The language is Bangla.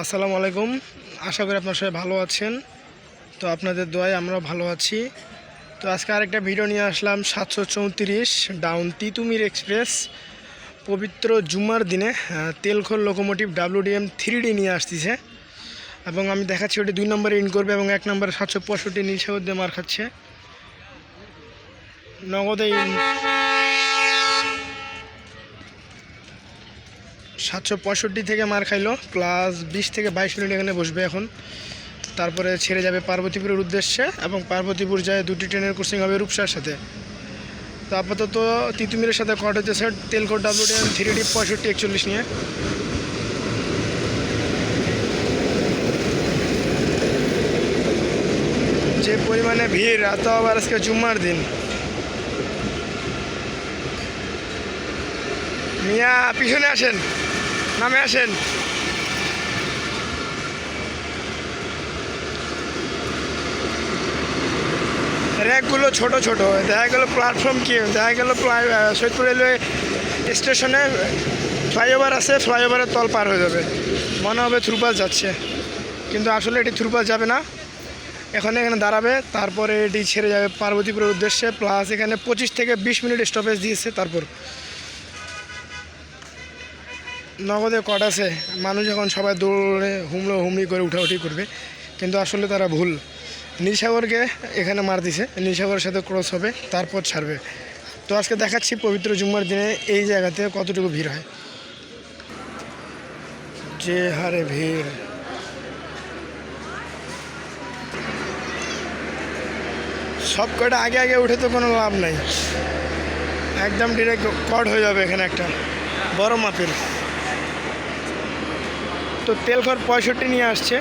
আসসালামু আলাইকুম। আশা করি আপনার সবাই ভালো আছেন। তো আপনাদের দোয়ায় আমরাও ভালো আছি। তো আজকে আরেকটা ভিডিও নিয়ে আসলাম 734 ডাউন তিতুমির এক্সপ্রেস পবিত্র জুম্মার দিনে তেলখোল লোকোমোটিভ WDM 3D নিয়ে আসতেছে এবং আমি দেখাচ্ছি ওটি 2 নম্বরে ইন করবে এবং 1 নম্বরে 765 নীলসাগর দিয়ে মার খাচ্ছে। নগদে 765 থেকে মার খাইলো, প্লাস 20 থেকে 22 মিনিট এখানে বসবে এখন। তারপরে ছেড়ে যাবে পার্বতীপুরের উদ্দেশ্যে এবং পার্বতীপুর যায় 2টি ট্রেনের ক্রসিং হবে রূপসার সাথে। তো আপাতত তিতুমিরের সাথে কট হচ্ছে তেলকোট WDM 3D 6541 নিয়ে। যে পরিমাণে ভিড়, এত আবার আজকে জুম্মার দিন। মিয়া পিছনে আসেন, নামে আসেন। র্যাকগুলো ছোট ছোট, দেখা গেল প্ল্যাটফর্ম কি, দেখা গেল সৈয়দপুর রেলওয়ে স্টেশনে ফ্লাইওভার আছে, ফ্লাইওভারের তল পার হয়ে যাবে, মনে হবে থ্রুপাস যাচ্ছে, কিন্তু আসলে এটি থ্রুপাস যাবে না। এখানে দাঁড়াবে, তারপরে এটি ছেড়ে যাবে পার্বতীপুরের উদ্দেশ্যে। প্লাস এখানে 25 থেকে 20 মিনিট স্টপেজ দিয়েছে। তারপর নগদে কট আছে, মানুষ এখন সবাই দৌড়ে হুমড়ি করে উঠাউঠি করবে, কিন্তু আসলে তারা ভুল। নীলসাগরকে এখানে মার দিছে, নীলসাগরের সাথে ক্রস হবে, তারপর ছাড়বে। তো আজকে দেখাচ্ছি পবিত্র জুম্মার দিনে এই জায়গাতে কতটুকু ভিড় হয়। যে হারে ভিড়, সব কয়টা আগে আগে উঠে তো কোনো লাভ নাই, একদম ডিরেক্ট কট হয়ে যাবে এখানে একটা বড় মাপের। তো তেলখর 65 নিয়ে আসছে।